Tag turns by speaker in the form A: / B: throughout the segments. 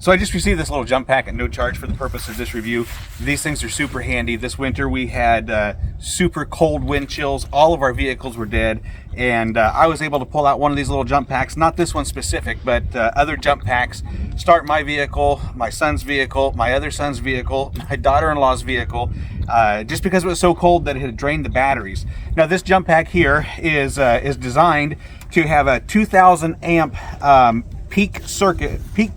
A: So I just received this little jump pack at no charge for the purpose of this review. These things are super handy. This winter we had super cold wind chills. All of our vehicles were dead, and I was able to pull out one of these little jump packs, not this one specific, but other jump packs, start my vehicle, my son's vehicle, my other son's vehicle, my daughter-in-law's vehicle, just because it was so cold that it had drained the batteries. Now this jump pack here is designed to have a 2,000 amp peak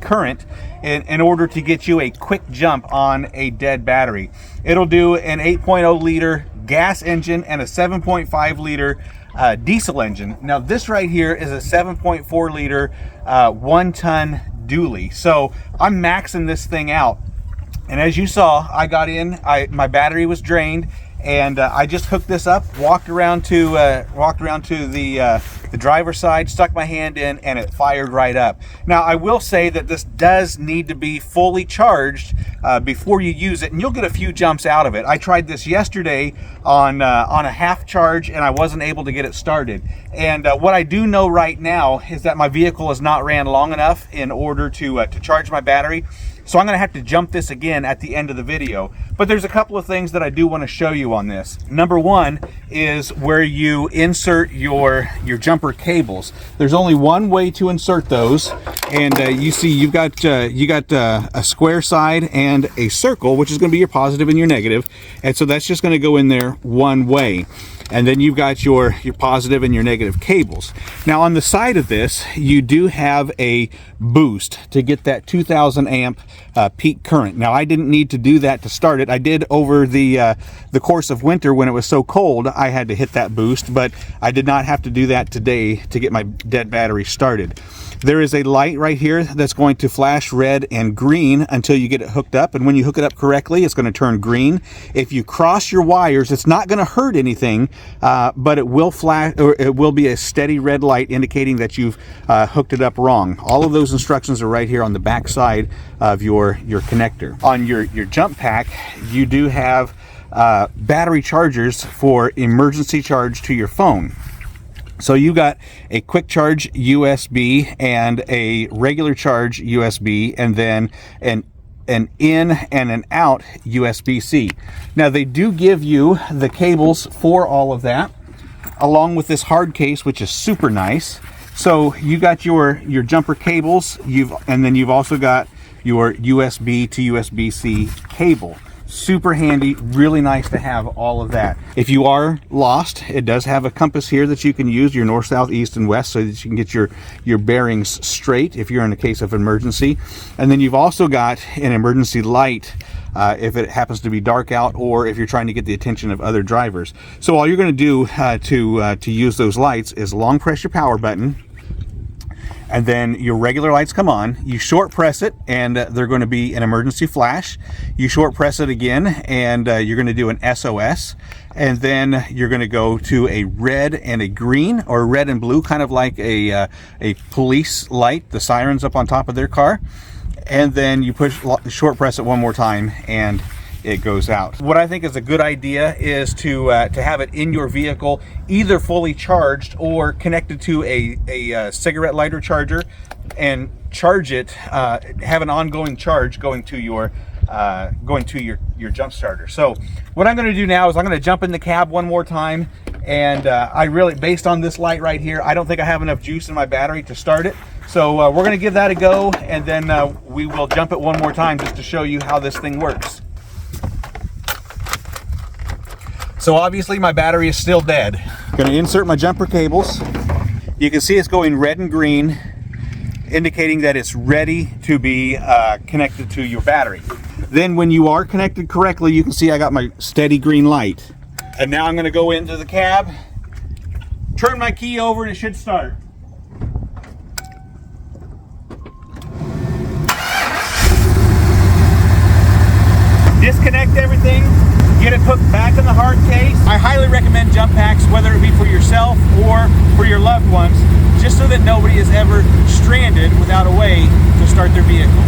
A: current in order to get you a quick jump on a dead battery. It'll do an 8.0 liter gas engine and a 7.5 liter diesel engine. Now this right here is a 7.4 liter 1-ton dually. So I'm maxing this thing out. And as you saw, I got in, my battery was drained, and I just hooked this up, walked around to the driver's side, stuck my hand in, and it fired right up. Now I will say that this does need to be fully charged before you use it, and you'll get a few jumps out of it. I tried this yesterday on a half charge, and I wasn't able to get it started. And what I do know right now is that my vehicle has not ran long enough in order to charge my battery. So I'm going to have to jump this again at the end of the video. But there's a couple of things that I do want to show you on this. Number one is where you insert your jumper cables. There's only one way to insert those, and you see you've got a square side and a circle, which is going to be your positive and your negative, and so that's just going to go in there one way. And then you've got your positive and your negative cables. Now on the side of this, you do have a boost to get that 2,000 amp peak current. Now I didn't need to do that to start it. I did over the course of winter when it was so cold. I had to hit that boost, but I did not have to do that today to get my dead battery started. There is a light right here that's going to flash red and green until you get it hooked up, and when you hook it up correctly, it's going to turn green. If you cross your wires, it's not going to hurt anything, but it will flash, or it will be a steady red light indicating that you've hooked it up wrong. All of those instructions are right here on the back side of your connector. On your jump pack, you do have battery chargers for emergency charge to your phone. So you got a quick charge USB and a regular charge USB, and then an in and an out USB-C. Now they do give you the cables for all of that, along with this hard case, which is super nice. So you got your jumper cables, and then you've also got your USB to USB-C cable. Super handy, really nice to have all of that. If you are lost, it does have a compass here that you can use, your north, south, east, and west, so that you can get your bearings straight if you're in a case of emergency. And then you've also got an emergency light if it happens to be dark out, or if you're trying to get the attention of other drivers. So all you're going to do to use those lights is long press your power button, and then your regular lights come on. You short press it, and they're going to be an emergency flash. You short press it again, and you're going to do an SOS, and then you're going to go to a red and a green, or red and blue, kind of like a police light, the sirens up on top of their car. And then you short press it one more time, and it goes out. What I think is a good idea is to have it in your vehicle, either fully charged or connected to a cigarette lighter charger, and charge it, have an ongoing charge going to your jump starter. So what I'm going to do now is I'm going to jump in the cab one more time, and I really, based on this light right here, I don't think I have enough juice in my battery to start it. So we're going to give that a go, and then we will jump it one more time just to show you how this thing works. So obviously my battery is still dead. I'm going to insert my jumper cables. You can see it's going red and green, indicating that it's ready to be connected to your battery. Then when you are connected correctly, you can see I got my steady green light. And now I'm going to go into the cab, turn my key over, and it should start. Disconnect everything, get it put back in the hard case. I highly recommend jump packs, whether it be for yourself or for your loved ones, just so that nobody is ever stranded without a way to start their vehicle.